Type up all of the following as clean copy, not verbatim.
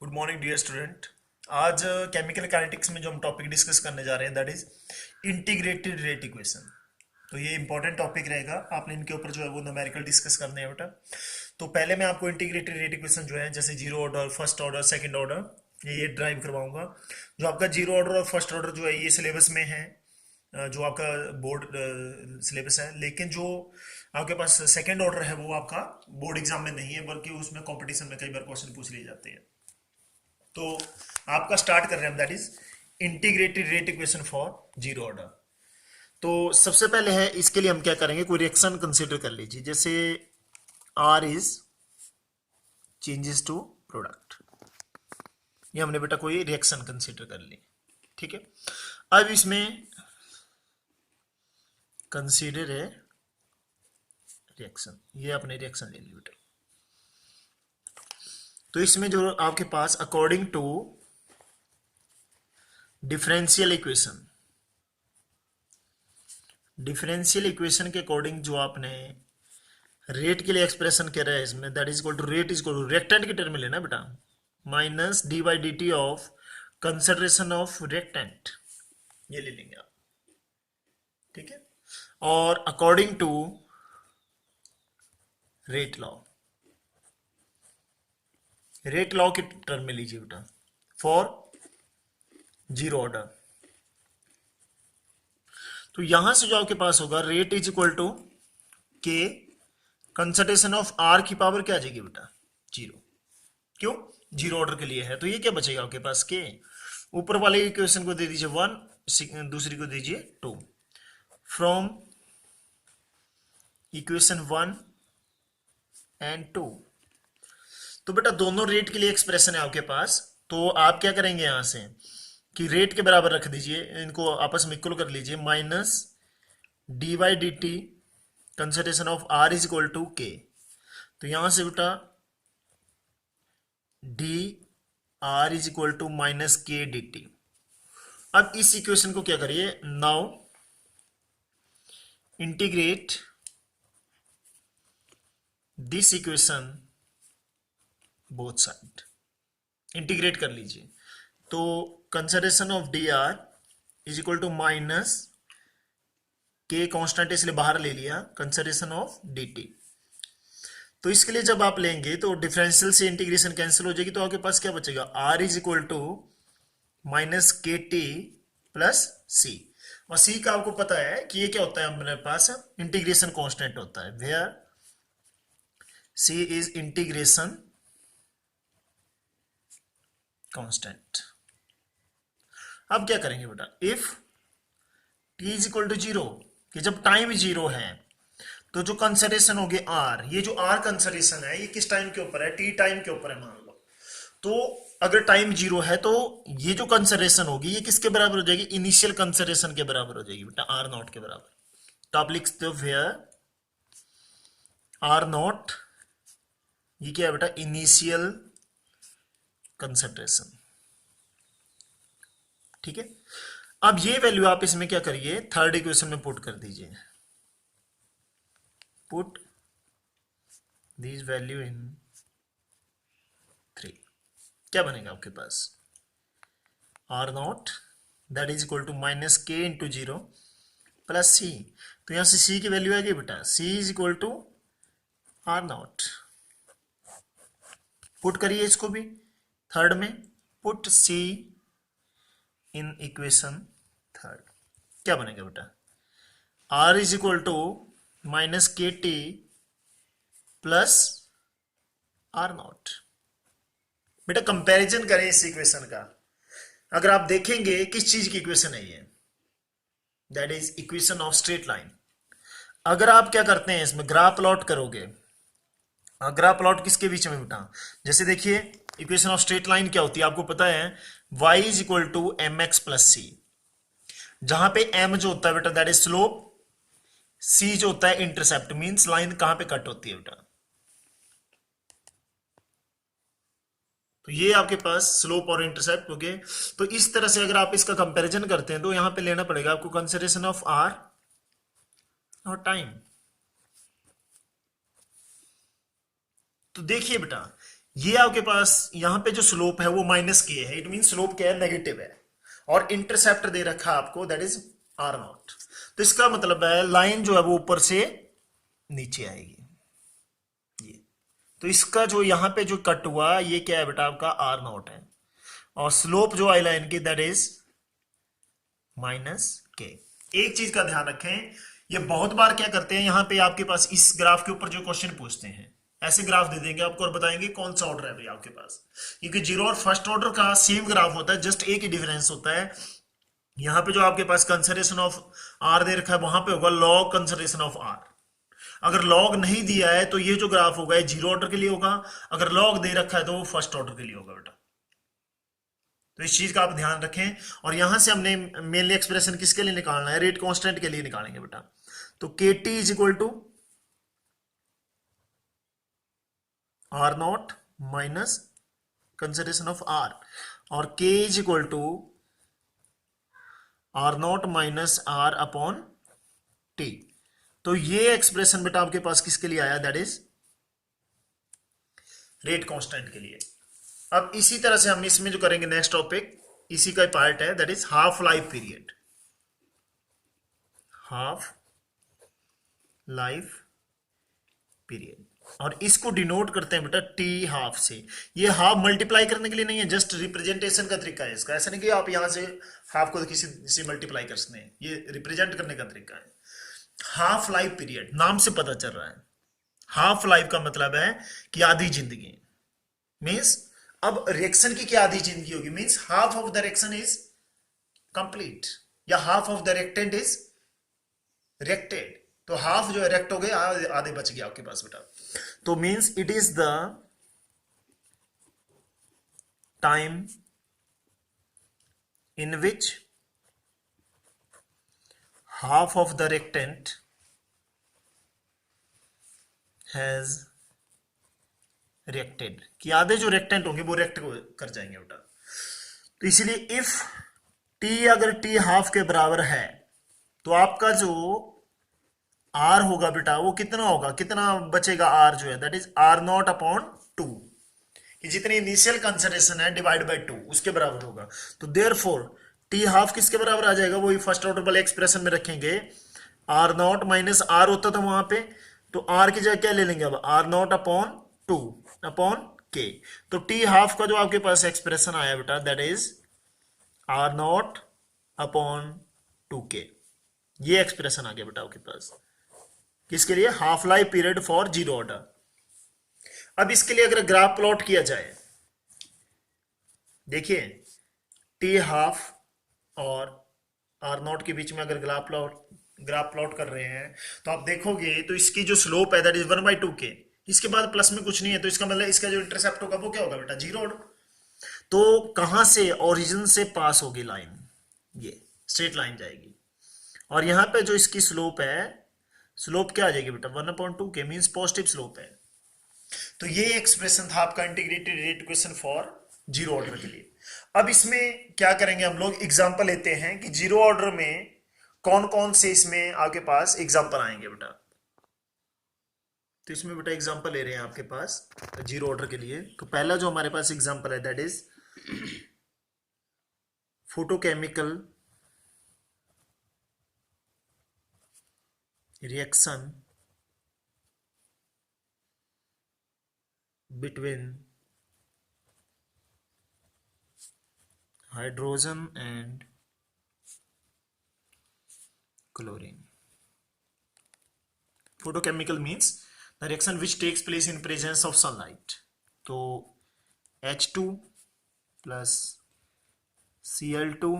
Good morning dear student. आज chemical kinetics में जो हम टॉपिक डिस्कस करने जा रहे हैं that is integrated rate equation. तो ये इंपॉर्टेंट टॉपिक रहेगा, आपने इनके ऊपर जो है वो न्यूमेरिकल डिस्कस करने हैं बेटा। तो पहले मैं आपको इंटीग्रेटेड रेट इक्वेशन जो है जैसे zero order, first order, second order ये ड्राइव करवाऊंगा। जो आपका जीरो ऑर्डर और फर्स्ट ऑर्डर जो है ये सिलेबस में है, जो आपका बोर्ड सिलेबस है। लेकिन जो आपके पास सेकंड ऑर्डर है वो आपका बोर्ड एग्जाम में नहीं है, बल्कि उसमें कंपटीशन में कई बार क्वेश्चन पूछ लिए जाते हैं। तो आपका स्टार्ट कर रहे हैं हम, that is integrated rate equation for zero order. तो सबसे पहले है इसके लिए हम क्या करेंगे, कोई रिएक्शन कंसीडर कर लीजिए। जैसे R is changes to product, ये हमने बेटा कोई रिएक्शन कंसीडर कर ली, ठीक है। अब इसमें कंसीडर है रिएक्शन, ये अपने रिएक्शन ले ली बेटा। तो इसमें जो आपके पास according to differential equation, differential equation के अकॉर्डिंग जो आपने रेट के लिए एक्सप्रेशन कह रहा है इसमें, that is equal to rate is equal to reactant की टर्म में लेना बेटा, minus d by d t of concentration of reactant, ये ले लेंगे आप, ठीक है। और according to rate law, rate law की टर्म में लीजिए बेटा फॉर जीरो ऑर्डर। तो यहां से जो आपके पास होगा रेट इज इक्वल टू के कंसंट्रेशन ऑफ आर की पावर क्या आ जाएगी बेटा, जीरो। क्यों, जीरो ऑर्डर के लिए है। तो ये क्या बचेगा आपके पास, के ऊपर वाले इक्वेशन को दे दीजिए वन, दूसरी को दीजिए two. From equation one and two, तो बेटा दोनों रेट के लिए एक्सप्रेशन है आपके पास। तो आप क्या करेंगे यहां से कि रेट के बराबर रख दीजिए, इनको आपस में इक्वल कर लीजिए, minus d by d t concentration of R is equal to k. तो यहां से बेटा d R is equal to minus k d t. अब इस इक्वेशन को क्या करिए, now integrate this equation both side, integrate कर लीजिए। तो concentration of d R is equal to minus k, constant इसलिए बाहर ले लिया, कंसिडरेशन ऑफ डी टी। तो इसके लिए जब आप लेंगे तो डिफरेंशियल से इंटीग्रेशन कैंसिल हो जाएगी, तो आपके पास क्या बचेगा, R is equal to minus K T plus C. और सी का आपको पता है कि ये क्या होता है हमारे पास, इंटीग्रेशन कांस्टेंट होता है, where c is integration constant. अब क्या करेंगे बेटा, if T is equal to zero, कि जब टाइम जीरो है तो जो कंसिडरेशन होगी आर, ये जो आर कंसिडरेशन है ये किस टाइम के ऊपर है, टी टाइम के ऊपर है मान लो। तो अगर टाइम जीरो है तो ये जो कंसिडरेशन होगी ये किसके बराबर हो जाएगी, इनिशियल कंसिडरेशन के बराबर हो जाएगी बेटा, आर नॉट के बराबर। तो आप लिखते हो वेयर आर नॉट, ये क्या है बेटा, इनिशियल कंसिडरेशन, ठीक है। अब ये वैल्यू आप इसमें क्या करिए, थर्ड इक्वेशन में पुट कर दीजिए, put this value in three. क्या बनेगा आपके पास, R naught that is equal to minus K into zero plus C. तो यहां से सी की वैल्यू आएगी बेटा, C is equal to R naught. Put करिए इसको भी थर्ड में, put C in equation third. क्या बनेगा बेटा, R is equal to minus K T plus R naught. बेटा कंपैरिजन करें इस इक्वेशन का, अगर आप देखेंगे किस चीज की इक्वेशन है ये, that is equation of straight line. अगर आप क्या करते हैं इसमें ग्राफ प्लॉट करोगे, ग्राफ प्लॉट किसके बीच में बेटा, जैसे देखिए इक्वेशन ऑफ स्ट्रेट लाइन क्या होती है आपको पता है, y is equal to M X plus C. जहां पे m जो होता है बेटा दैट इज स्लोप, c जो होता है इंटरसेप्ट, मींस लाइन कहां पे कट होती है बेटा। तो ये आपके पास स्लोप और इंटरसेप्ट हो गए। तो इस तरह से अगर आप इसका कंपैरिजन करते हैं तो यहां पे लेना पड़ेगा आपको कंसिडरेशन ऑफ r और टाइम। तो देखिए बेटा ये आपके पास यहाँ पे जो स्लोप है वो माइनस के है, इट मीन स्लोप क्या है, नेगेटिव है, और इंटरसेप्ट दे रखा है आपको, दैट इज आर नॉट। तो इसका मतलब है लाइन जो है वो ऊपर से नीचे आएगी ये। तो इसका जो यहाँ पे जो कट हुआ ये क्या है बेटा, आपका आर नॉट है, और स्लोप जो आई लाइन की दैट इज माइनस के। एक चीज का ध्यान रखें, ये बहुत बार क्या करते हैं, यहां पे आपके पास इस ग्राफ के ऊपर जो क्वेश्चन पूछते हैं, ऐसे ग्राफ दे देंगे आपको और बताएंगे कौन सा ऑर्डर है भाई आपके पास, क्योंकि जीरो और फर्स्ट ऑर्डर का सेम ग्राफ होता है, जस्ट एक ही डिफरेंस होता है। यहां पे जो आपके पास कंसिडरेशन ऑफ आर दे रखा है वहां पे होगा लॉग कंसिडरेशन ऑफ आर। अगर लॉग नहीं दिया है तो ये जो ग्राफ होगा ये जीरो ऑर्डर के लिए होगा, अगर लॉग दे रखा है तो वो फर्स्ट ऑर्डर के लिए होगा बेटा। तो इस चीज का आप ध्यान रखें। और यहां से हमने मेनली एक्सप्रेशन किसके लिए निकालना है, रेट कांस्टेंट के लिए निकालेंगे बेटा। तो k t is equal to R naught minus concentration of R, और k is equal to R naught minus R upon t. तो ये एक्सप्रेशन बेटा आपके पास किसके लिए आया, दैट इज रेट कांस्टेंट के लिए। अब इसी तरह से हम इसमें जो करेंगे नेक्स्ट टॉपिक, इसी का पार्ट है, that is half life period. Half life period, और इसको डिनोट करते हैं बेटा टी हाफ से। ये हाफ मल्टीप्लाई करने के लिए नहीं है, जस्ट रिप्रेजेंटेशन का तरीका है इसका। ऐसा नहीं कि आप यहां से हाफ को किसी से मल्टीप्लाई कर सकते हैं, ये रिप्रेजेंट करने का तरीका है। हाफ लाइफ पीरियड नाम से पता चल रहा है, हाफ लाइफ का मतलब है कि आधी जिंदगी, मीन्स अब रिएक्शन की क्या आधी जिंदगी होगी, means half of the reaction is complete, या half of the reactant is reacted. तो हाफ जो है रिएक्ट हो गए, आधे बच गया आपके पास बेटा। तो means it is the time in which half of the reactant has reacted, कि आधे जो रिएक्टेंट होंगे वो रिएक्ट कर जाएंगे बेटा। तो इसीलिए इफ टी अगर टी हाफ के बराबर है तो आपका जो आर होगा बेटा वो कितना होगा, कितना बचेगा आर जो है, that is R naught upon two, कि जितनी इनिशियल कंसिडरेशन है डिवाइड बाय टू उसके बराबर होगा। तो देयरफॉर टी हाफ किसके बराबर आ जाएगा, वही फर्स्ट ऑर्डर वाले एक्सप्रेशन में रखेंगे, आर नॉट माइनस आर होता था वहां पे, तो आर की जगह क्या ले लेंगे अब, R naught upon two upon k. तो टी हाफ का जो आपके पास एक्सप्रेशन आया बेटा that is R naught upon two k. ये एक्सप्रेशन आ गया बेटा आपके पास किसके लिए, half life period for zero order. अब इसके लिए अगर ग्राफ प्लॉट किया जाए, देखिए टी हाफ और आर नॉट के बीच में अगर ग्राफ प्लॉट कर रहे हैं तो आप देखोगे तो इसकी जो स्लोप है दैट इज 1/2 के, इसके बाद प्लस में कुछ नहीं है, तो इसका मतलब इसका जो इंटरसेप्ट होगा वो क्या होगा बेटा, जीरो। तो कहां से, ओरिजिन से पास होगी लाइन, ये स्ट्रेट लाइन जाएगी, और यहां पे जो इसकी स्लोप है, स्लोप क्या आ जाएगी बेटा 1/2 के, मींस पॉजिटिव स्लोप है। तो ये एक्सप्रेशन था आपका integrated rate equation for zero order के लिए। अब इसमें क्या करेंगे हम लोग, एग्जांपल लेते हैं कि जीरो ऑर्डर में कौन कौन से इसमें आपके पास एग्जांपल आएंगे बेटा। तो इसमें बेटा एग्जांपल ले रहे हैं आपके पास जीरो ऑर्डर के लिए। तो पहला जो हमारे पास एग्जांपल है that is photochemical reaction between hydrogen and chlorine. Photochemical means the reaction which takes place in presence of sunlight. तो H2 plus Cl2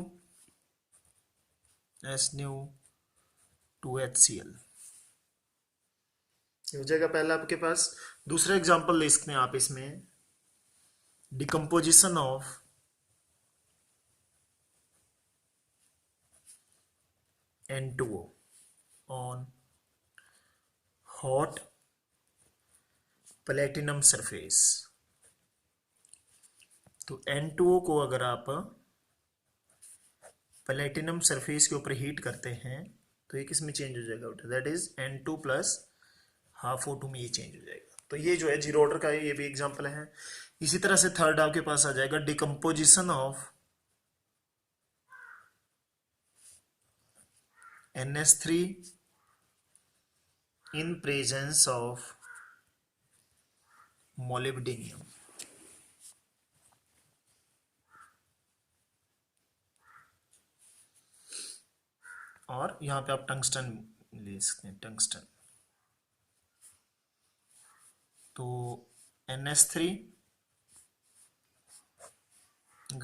S nu 2HCl हो जाएगा पहला आपके पास। दूसरा एग्जांपल ले सकते हैं आप इसमें, decomposition of N2O on hot platinum surface. तो N2O को अगर आप प्लेटिनम सरफेस के ऊपर हीट करते हैं तो ये किस में चेंज हो जाएगा, that is N2 plus half O2 में ये चेंज हो जाएगा। तो ये जो है जीरो ऑर्डर का है, ये भी एग्जांपल है। इसी तरह से थर्ड आपके पास आ जाएगा decomposition of NH3 in presence of molybdenum। और यहां पे आप टंगस्टन ले सकते हैं, टंगस्टन। तो NH3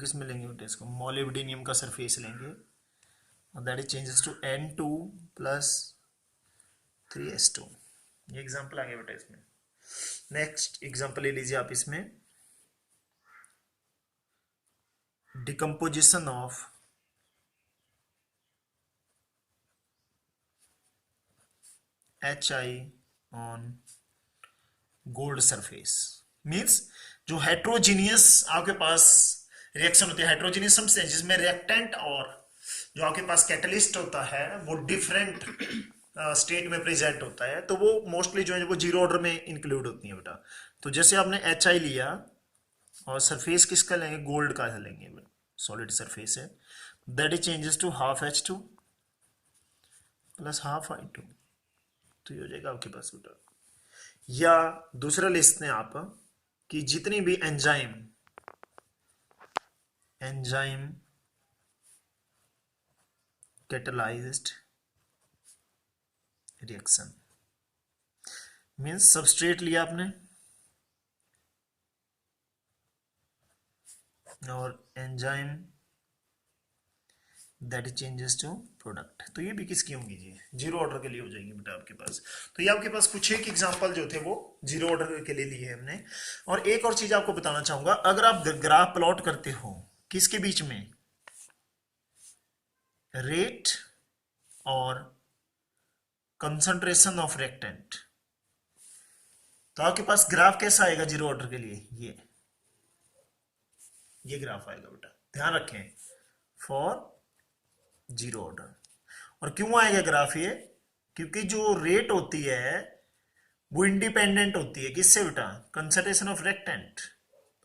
किस में लेंगे बेटा, इसको मोलिब्डेनियम का सरफेस लेंगे, और that is changes to N2 plus 3S2। ये एग्जांपल आ गया बेटा इसमें। नेक्स्ट एग्जांपल ले लीजिए आप इसमें, decomposition of HI on gold surface. Means जो हेट्रोजीनियस आपके पास रिएक्शन होती है, हेट्रोजीनियस समझते हैं, जिसमें रिएक्टेंट और जो आपके पास कैटलिस्ट होता है वो डिफरेंट स्टेट में प्रेजेंट होता है, तो वो मोस्टली जो है वो जीरो ऑर्डर में इंक्लूड होती है बेटा। तो जैसे आपने HI लिया और सरफेस किसका लेंगे, गोल्ड का लेंगे, सॉलिड सरफेस है, that is changes to half H2 plus half I2। तो ये हो जाएगा आपके पास बेटा। या दूसरा लिस्ट हैं आप कि जितनी भी enzyme catalysed reaction, means substrate लिया आपने और enzyme that is changes to product, तो ये भी किसकी होंगी जी, जीरो ऑर्डर के लिए हो जाएंगे बेटा आपके पास। तो ये आपके पास कुछ एक एग्जांपल जो थे वो जीरो ऑर्डर के लिए लिए हमने। और एक और चीज आपको बताना चाहूंगा, अगर आप ग्राफ प्लॉट करते हो किसके बीच में, रेट और कंसंट्रेशन ऑफ रिएक्टेंट, तो आपके पास ग्राफ कैसा आएगा जीरो ऑर्डर के लिए, ये ग्राफ आएगा बेटा, ध्यान रखें, फॉर जीरो ऑर्डर। और क्यों आएगा ग्राफ ये, क्योंकि जो रेट होती है वो इंडिपेंडेंट होती है किससे बेटा, कंसंट्रेशन ऑफ रिएक्टेंट,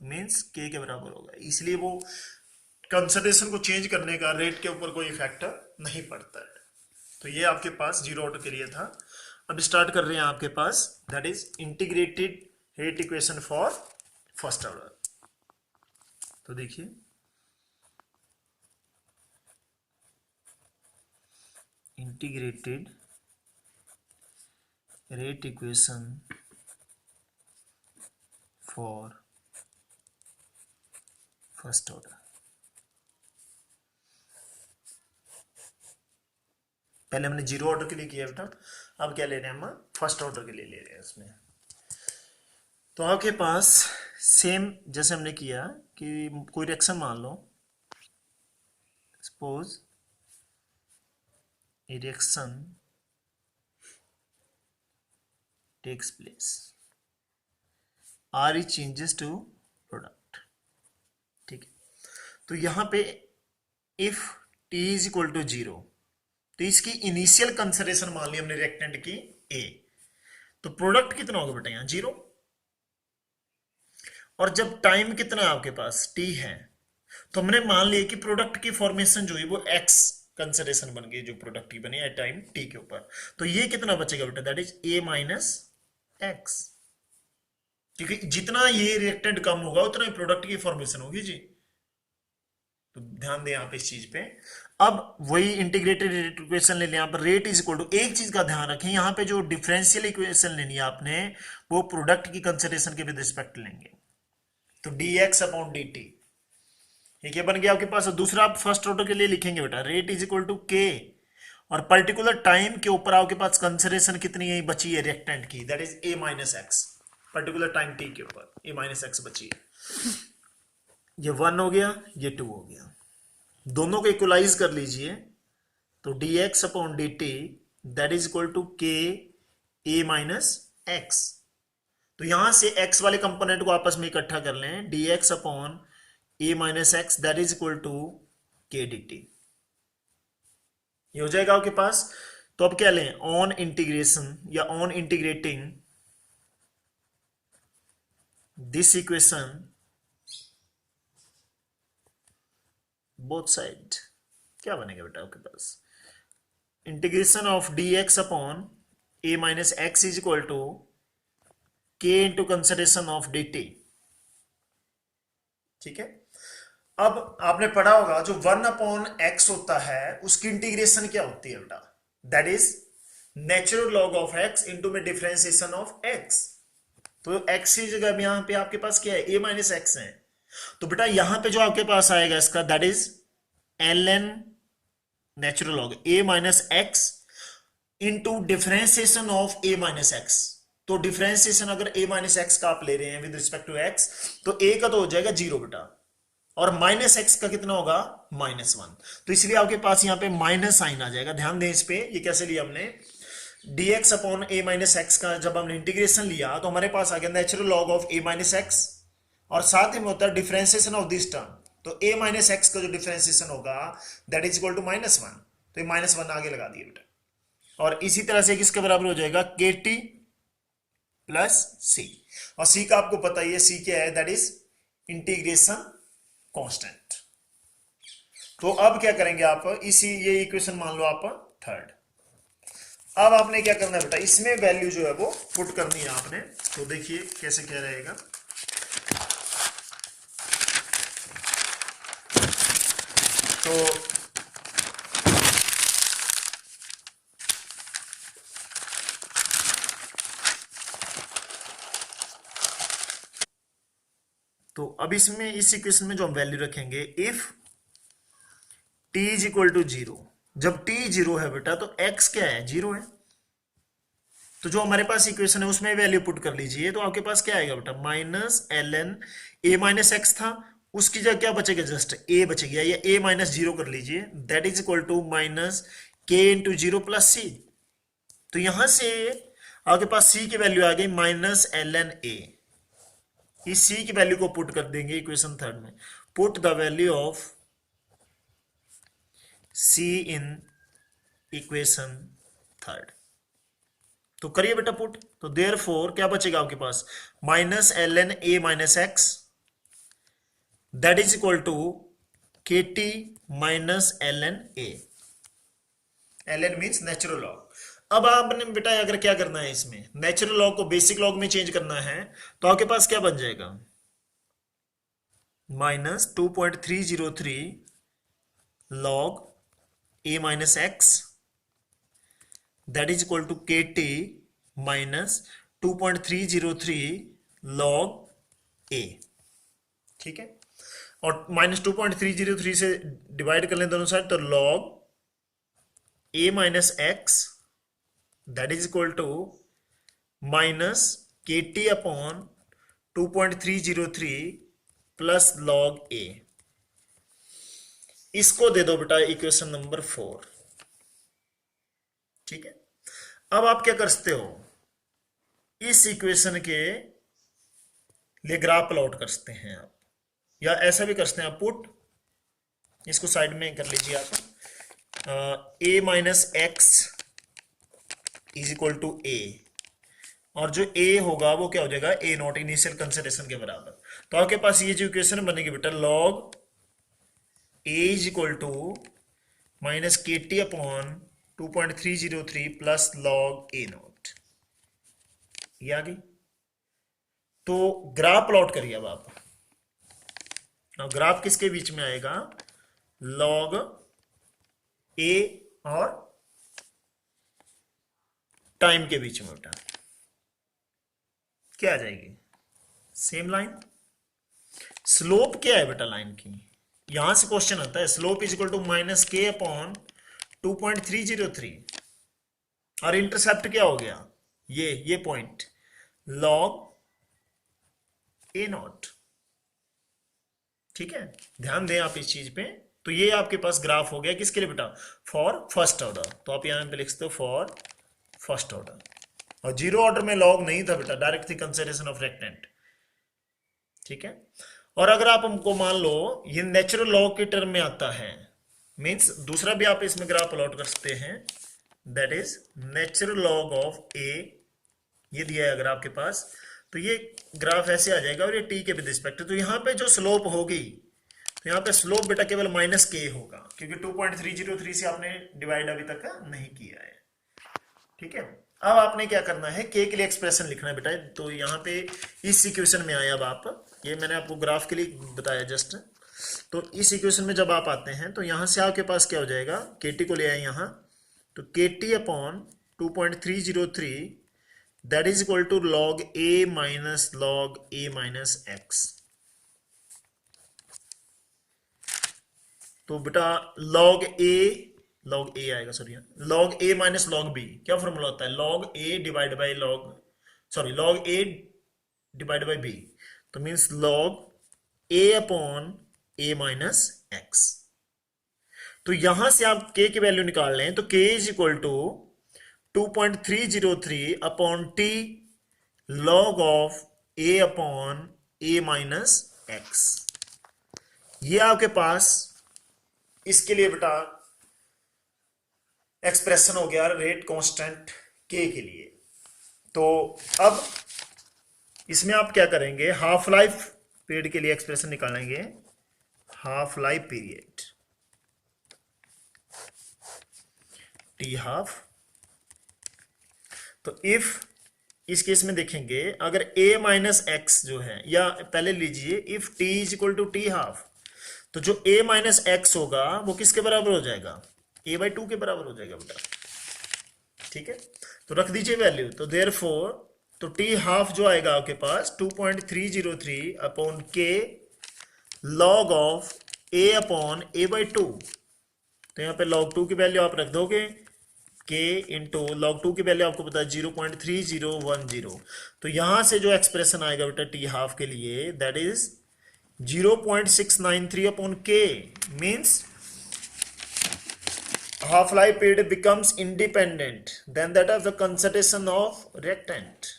मींस के बराबर होगा, इसलिए वो कंसंट्रेशन को चेंज करने का रेट के ऊपर कोई इफेक्ट नहीं पड़ता है। तो ये आपके पास जीरो ऑर्डर के लिए था। अब स्टार्ट कर रहे हैं आपके पास, that is integrated rate equation for first order. तो देखिए integrated rate equation for first order. पहले हमने जीरो ऑर्डर के लिए किया बेटा, अब क्या ले रहे हैं हम, फर्स्ट ऑर्डर के लिए ले रहे हैं इसमें। तो आपके पास सेम जैसे हमने किया कि कोई रिएक्शन मान लो, suppose reaction takes place, R is changes to product, ठीक है। तो यहां पे if T is equal to zero, तो इसकी इनिशियल कंसिडरेशन मान ली हमने रिएक्टेंट की ए, तो प्रोडक्ट कितना होगा बेटा, यहां जीरो। और जब टाइम कितना है आपके पास, टी है, तो हमने मान लिया कि प्रोडक्ट की फॉर्मेशन जो है वो एक्स कंसिडरेशन बन गई, जो प्रोडक्ट की बनी है टाइम टी के ऊपर। तो ये कितना बचेगा बेटा, that is a minus x, क्योंकि जितना ये रिएक्टेंट कम होगा उतना ही प्रोडक्ट की फॉर्मेशन होगी जी। तो ध्यान दें आप इस चीज पे। अब वही इंटीग्रेटेड रेट इक्वेशन ले लें, यहाँ पर रेट इज इक्वल टू, एक चीज का ध्यान रखें, यहाँ पे जो डिफरेंशियल इक्वेशन लेनी है आपने वो प्रोडक्ट की कंसिडरेशन के विद रिस्पेक्ट लेंगे। तो dx अपॉन dt, ये क्या बन गया आपके पास। दूसरा आप फर्स्ट ऑर्डर के लिए लिखेंगे बेटा, रेट इज इक्वल टू के, और पर्टिकुलर टाइम के ऊपर आपके पास कंसिडरेशन कितनी है बची है रिएक्टेंट की, that is a minus x, particular time t के ऊपर a माइनस एक्स बची है। ये 1 हो गया, ये 2 हो गया, दोनों को इक्वलाइज कर लीजिए, तो dx upon dt that is equal to k a minus x. तो यहां से x वाले कंपोनेंट को आपस में इकट्ठा कर लें, dx upon a minus x that is equal to k dt, ये हो जाएगा आपके पास। तो अब क्या लें, ऑन इंटीग्रेशन या on integrating this equation both side क्या बनेगा बेटा आपके पास, integration of D X upon A minus x is equal to K into consideration of D T. ठीक है, अब आपने पढ़ा होगा जो 1/x होता है उसकी इंटीग्रेशन क्या होती है बेटा, that is natural log of x into में डिफरेंशिएशन ऑफ x। तो x की जगह यहां पे आपके पास क्या है, a माइनस एक्स है, तो बेटा यहां पे जो आपके पास आएगा इसका that is ln natural log a minus x into differentiation of a minus x. तो डिफरेंशिएशन अगर a माइनस एक्स का आप ले रहे हैं विद रिस्पेक्ट टू x, तो a का तो हो जाएगा 0 बेटा, और माइनस एक्स का कितना होगा, -1। तो इसलिए आपके पास यहां पे माइनस साइन आ जाएगा। ध्यान दें इस पे, ये कैसे लिया हमने, dx upon a minus x का जब हमने इंटीग्रेशन लिया तो हमारे पास आ गया natural log of a minus x, और साथ ही में होता है डिफरेंशिएशन ऑफ दिस टर्म। तो a माइनस एक्स का जो डिफरेंशिएशन होगा दैट इज इक्वल टू -1, तो ये -1 आगे लगा दिए बेटा। और इसी तरह से किसके बराबर हो जाएगा, kt प्लस c, और c का आपको पता ही है, c क्या है, दैट इज इंटीग्रेशन कांस्टेंट। तो अब क्या करेंगे आप, इसी ये इक्वेशन मान लो आप थर्ड। अब आपने क्या करना है बेटा, इसमें वैल्यू जो है वो पुट करनी है आपने। तो देखिए कैसे क्या रहेगा, तो अब इसमें इस इक्वेशन में जो हम वैल्यू रखेंगे, if t is equal to 0, जब t 0 है बेटा तो x क्या है, 0 है। तो जो हमारे पास इक्वेशन है उसमें वैल्यू पुट कर लीजिए, तो आपके पास क्या आएगा बेटा, -ln a माइनस एक्स था, उसकी जगह क्या बचेगा, जस्ट a बच गया, या a माइनस 0 कर लीजिए, that is equal to minus k into 0 plus c। तो यहां से आपके पास c की वैल्यू आ गई -ln a। इस c की वैल्यू को पुट कर देंगे इक्वेशन थर्ड में, put the value of c in equation third. तो करिए बेटा पुट, तो देयर फोर क्या बचेगा आपके पास, -ln a minus x that is equal to kt minus ln a। ln means natural log. अब आपने बेटा अगर क्या करना है, इसमें नेचुरल लॉग को बेसिक लॉग में चेंज करना है, तो आपके पास क्या बन जाएगा, -2.303 log a minus x that is equal to kt minus 2.303 log a। ठीक है, और -2.303 से डिवाइड कर लें दोनों साइड, तो log a minus x that is equal to minus kt upon 2.303 plus log a। इसको दे दो बेटा इक्वेशन नंबर 4। ठीक है, अब आप क्या कर सकते हो, इस इक्वेशन के लिए ग्राफ प्लॉट कर सकते हैं आप, या ऐसा भी कर सकते हैं आप, पुट इसको साइड में कर लीजिए आप, a minus x is equal to a, और जो a होगा वो क्या हो जाएगा, a नॉट इनिशियल कंसिडरेशन के बराबर। तो आपके पास ये जो इक्वेशन बनेगी बेटा, log a is equal to minus kt upon 2.303 plus log a naught, ये आ गई। तो ग्राफ प्लॉट करिए अब आप, ग्राफ किसके बीच में आएगा, लॉग a और टाइम के बीच में बेटा क्या आ जाएगी, सेम लाइन। स्लोप क्या है बेटा लाइन की, यहां से क्वेश्चन आता है, slope is equal to minus k upon 2.303, और इंटरसेप्ट क्या हो गया, ये पॉइंट लॉग ए नॉट। ठीक है, ध्यान दें आप इस चीज पे। तो ये आपके पास ग्राफ हो गया किसके लिए बेटा, फॉर फर्स्ट ऑर्डर। तो आप यहां पे लिख सकते हो फॉर फर्स्ट ऑर्डर, और जीरो ऑर्डर में लॉग नहीं था बेटा, डायरेक्ट थी कंसिडरेशन ऑफ रेक्टेंट। ठीक है, और अगर आप हमको मान लो ये नेचुरल लॉग के टर्म में आता है, मींस दूसरा भी आप इसमें ग्राफ प्लॉट कर सकते हैं, that is natural log of A, ये दिया है अगर आपके पास, तो ये ग्राफ ऐसे आ जाएगा और ये टी के विद रिस्पेक्ट। तो यहाँ पे जो स्लोप होगी, तो यहाँ पे स्लोप बेटा केवल माइनस के होगा, क्योंकि 2.303 से आपने डिवाइड अभी तक नहीं किया है। ठीक है, अब आपने क्या करना है, के लिए एक्सप्रेशन लिखना है बेटा। तो यहाँ पे इस इक्वेशन में आए, अब आप, ये मैंने आपको ग्राफ के लिए बताया जस्ट। तो इस इक्वेशन में जब आप आते हैं तो यहाँ से आपके पास क्या हो जाएगा, के टी को ले आए यहाँ, तो k t upon 2.303 that is equal to log a minus x. तो बेटा लॉग ए आएगा, sorry, log a minus log b, क्या फॉर्मूला होता है, log a divide by log, sorry, log a divide by b, तो means log a upon A minus x. तो यहां से आप के की वैल्यू निकाल लें, तो k is equal to 2.303 upon t log of a upon A minus x. ये आपके पास इसके लिए बेटा एक्सप्रेशन हो गया रेट कांस्टेंट के लिए। तो अब इसमें आप क्या करेंगे, हाफ लाइफ पीरियड के लिए एक्सप्रेशन निकालेंगे, half life period T half. तो इफ इस केस में देखेंगे, अगर a माइनस एक्स जो है, या पहले लीजिए if t is equal to t half, तो जो a माइनस एक्स होगा वो किसके बराबर हो जाएगा, a/2 के बराबर हो जाएगा बेटा। ठीक है, तो रख दीजिए वैल्यू। तो देयरफॉर तो टी हाफ जो आएगा आपके पास 2.303 अपॉन के log of a upon a/2। तो यहाँ पे log 2 की वैल्यू आप रख दोगे, k इंटू log 2 की वैल्यू आपको पता है 0.3010। तो यहां से जो एक्सप्रेशन आएगा बेटा टी हाफ के लिए, दैट इज 0.693 अपॉन के, means half life period becomes independent than that of the conservation of rectant।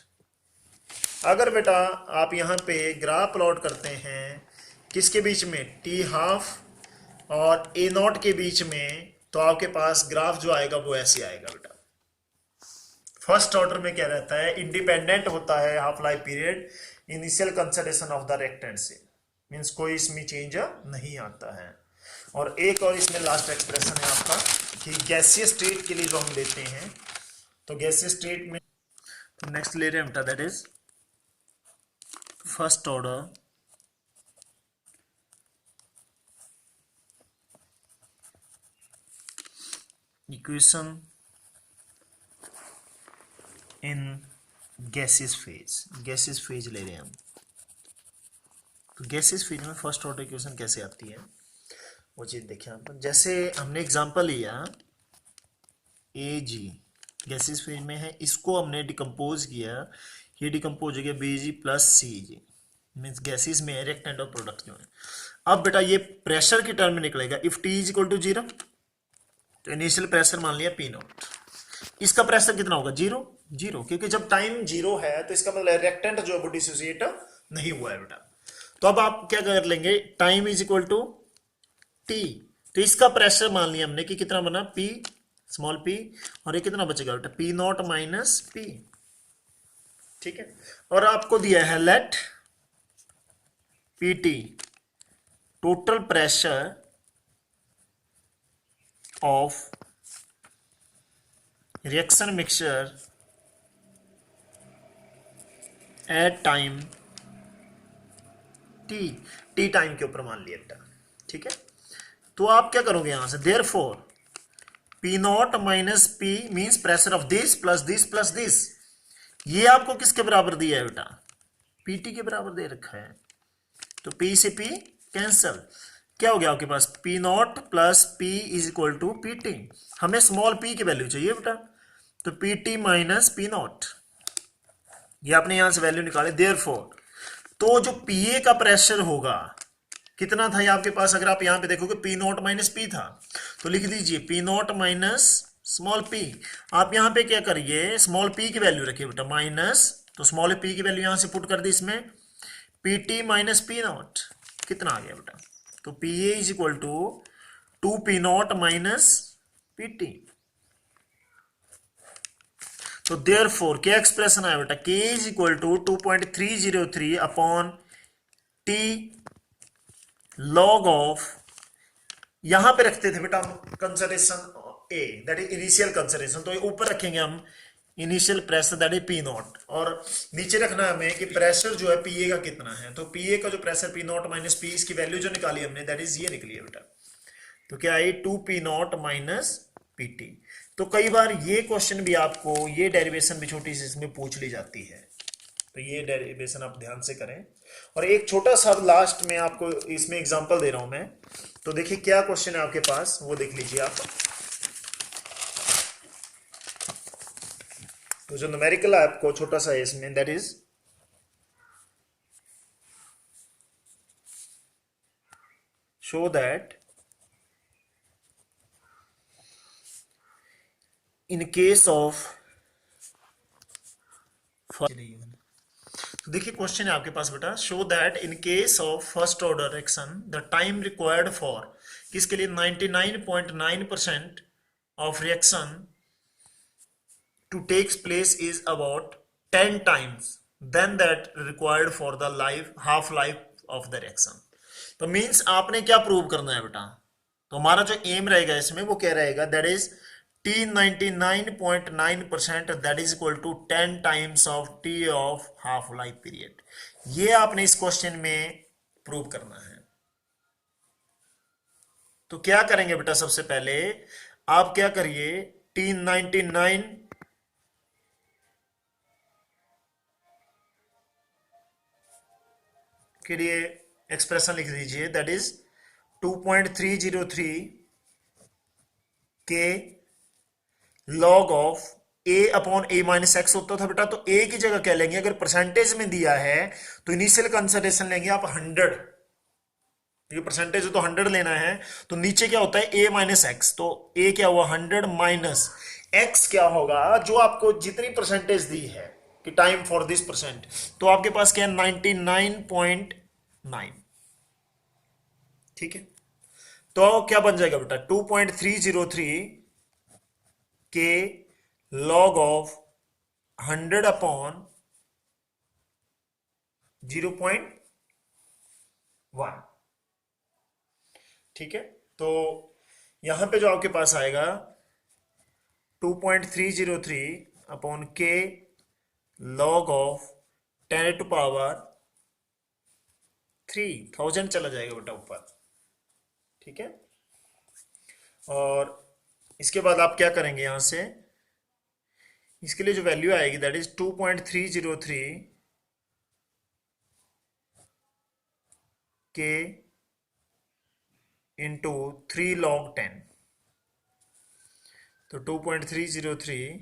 अगर बेटा आप यहाँ पे ग्राफ प्लॉट करते हैं किसके बीच में, टी हाफ और ए नॉट के बीच में, तो आपके पास ग्राफ जो आएगा वो ऐसे आएगा बेटा। फर्स्ट ऑर्डर में क्या रहता है, इंडिपेंडेंट होता है half life period initial consideration of the reactant से, मीन्स कोई इसमें चेंज नहीं आता है। और एक और इसमें लास्ट एक्सप्रेशन है आपका कि गैसीय स्टेट के लिए जो हम लेते हैं, तो गैसीय स्टेट में नेक्स्ट ले रहे हैं बेटा, that is first order equation in gaseous phase ले रहे हैं हम। तो गैसियस फेज में फर्स्ट ऑर्डर इक्वेशन कैसे आती है वो चीज देखिए आप। जैसे हमने एग्जांपल लिया ए जी गैसियस फेज में है, इसको हमने डिकम्पोज किया, ये डिकम्पोज हो गया बी जी प्लस सी जी, मीन्स गैसेस में रिएक्टेंट और प्रोडक्ट जो है। अब बेटा ये प्रेशर की टर्म में निकलेगा, if T is equal to 0, तो इनिशियल प्रेशर मान लिया पी नॉट, इसका प्रेशर कितना होगा, 0, क्योंकि जब टाइम 0 है तो इसका मतलब रिएक्टेंट जो है वो डिसोसिएट नहीं हुआ है बेटा। तो अब आप क्या कर लेंगे, time is equal to t, तो इसका प्रेशर मान लिया हमने कि कितना बना, पी स्मॉल पी, और ये कितना बचेगा बेटा, पी नॉट माइनस पी। ठीक है, और आपको दिया है let p t total pressure of reaction mixture at time t time के ऊपर मान लिया बेटा। ठीक है, तो आप क्या करोगे यहां से, therefore P naught minus P means pressure of this plus this plus this, ये आपको किसके बराबर दिया है बेटा, पीटी के बराबर दे रखा है। तो पी से पी कैंसल, क्या हो गया आपके पास, P naught plus P is equal to P T. हमें स्मॉल पी की वैल्यू चाहिए बेटा, तो P T minus P naught, ये आपने यहां से वैल्यू निकाले। देयरफॉर तो जो पीए का प्रेशर होगा कितना था ये आपके पास, अगर आप यहां पे देखोगे पी नॉट माइनस पी था, तो लिख दीजिए P naught minus small P. आप यहां पे क्या करिए, स्मॉल पी की वैल्यू रखिए बेटा माइनस, तो स्मॉल पी की वैल्यू यहां से पुट कर दी इसमें, p T minus P naught कितना आ गया बेटा, तो p a is equal to 2 p naught minus p t. तो देयरफॉर क्या एक्सप्रेशन आया बेटा, k is equal to 2.303 upon t log of, यहां पे रखते थे बेटा हम concentration a, that is initial concentration, तो ऊपर रखेंगे हम initial pressure that is p naught, और नीचे रखना है हमें कि प्रेशर जो है पीए का कितना है, तो पीए का जो pressure P naught minus P, इसकी वैल्यू जो निकाली हमने दैट इज ये निकली है बेटा, तो क्या आई 2 p naught minus p t. तो कई बार ये क्वेश्चन भी आपको, ये डेरिवेशन भी छोटी सी इसमें पूछ ली जाती है, तो ये डेरिवेशन आप ध्यान से करें। और एक छोटा सा लास्ट में आपको इसमें एग्जांपल दे रहा हूं मैं, तो देखिए क्या क्वेश्चन है आपके पास, वो देख लीजिए आप। तो जो न्यूमेरिकल है आपको छोटा सा है इसमें, that is show that in case of, तो देखिए क्वेश्चन है आपके पास बेटा, show that in case of first order action the time required for, किसके लिए, 99.9% of reaction to takes place is about 10 times then that required for the life half life of the reaction. तो means आपने क्या prove करना है बेटा, तो हमारा जो एम रहेगा इसमें वो क्या रहेगा, that is T 99.9% that is equal to 10 times of T of half life period. ये आपने इस क्वेश्चन में प्रूव करना है। तो क्या करेंगे बेटा, सबसे पहले आप क्या करिए, T 99 के लिए एक्सप्रेशन लिख दीजिए, दैट इज 2.303 के log of a upon a minus x होता था बेटा, तो a की जगह क्या लेंगे, अगर परसेंटेज में दिया है तो इनिशियल कंसिडरेशन लेंगे आप 100, ये परसेंटेज तो 100 लेना है, तो नीचे क्या होता है a माइनस एक्स, तो a क्या हुआ 100 माइनस x क्या होगा, जो आपको जितनी परसेंटेज दी है कि टाइम फॉर दिस परसेंट, तो आपके पास क्या है 99.9, ठीक है। तो क्या बन जाएगा बेटा, 2.303 के लॉग ऑफ 100 अपॉन 0.1, ठीक है। तो यहां पे जो आपके पास आएगा 2.303 अपॉन के लॉग ऑफ 10 टू पावर 3000 चला जाएगा बेटा ऊपर, ठीक है। और इसके बाद आप क्या करेंगे, यहां से इसके लिए जो वैल्यू आएगी दैट इज 2.303 के इंटू 3 log 10, तो 2.303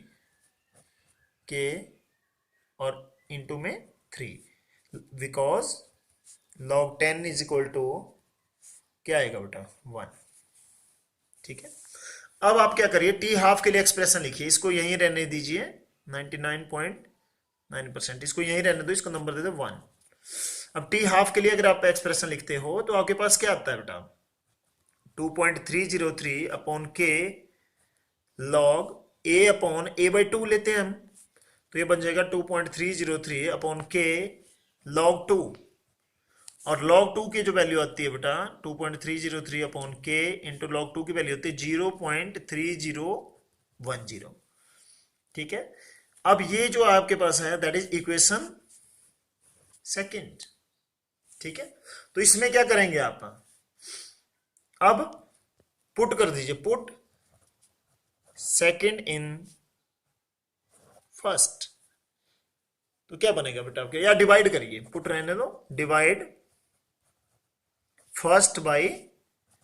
के और इंटू में 3, because log 10 is equal to क्या आएगा बेटा 1, ठीक है। अब आप क्या करिए, टी हाफ के लिए एक्सप्रेशन लिखिए, इसको यहीं रहने दीजिए 99.9%, इसको यहीं रहने दो, इसको नंबर दे दो 1। अब टी हाफ के लिए अगर आप एक्सप्रेशन लिखते हो तो आपके पास क्या आता है बेटा, 2.303 अपॉन के लॉग a अपॉन a/2 लेते हैं हम, तो ये बन जाएगा 2.303 अपॉन के लॉग 2, और log 2 की जो वैल्यू आती है बेटा 2.303 अपॉन के इंटू लॉग 2 की वैल्यू होती है 0.3010, ठीक है। अब ये जो आपके पास है दैट इज इक्वेशन सेकंड, ठीक है। तो इसमें क्या करेंगे आप, अब पुट कर दीजिए, पुट सेकंड इन फर्स्ट, तो क्या बनेगा बेटा आपके, या डिवाइड करिए, पुट रहने दो, डिवाइड फर्स्ट बाई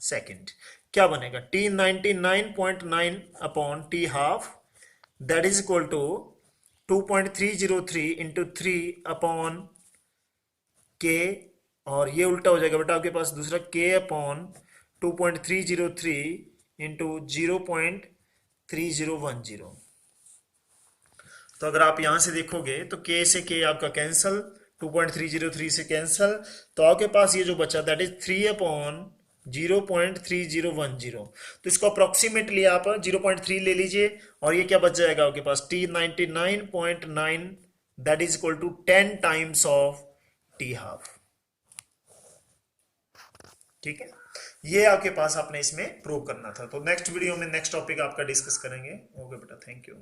सेकेंड, क्या बनेगा T 99.9 upon T half that is equal to 2.303 into 3 upon k, और ये उल्टा हो जाएगा बेटा आपके पास दूसरा k अपॉन 2.303 इंटू 0.3010। तो अगर आप यहां से देखोगे तो k से k आपका कैंसल, 2.303 से कैंसल, तो आपके पास ये जो बचा दैट इज 3 अपॉन 0.3010, तो इसको अप्रोक्सीमेटली आप 0.3 ले लीजिए और ये क्या बच जाएगा आपके पास T99.9, that is equal to 10 times of T12। ठीक है, ये आपके पास आपने इसमें प्रूव करना था। तो नेक्स्ट वीडियो में नेक्स्ट टॉपिक आपका डिस्कस करेंगे। ओके बेटा, थैंक यू।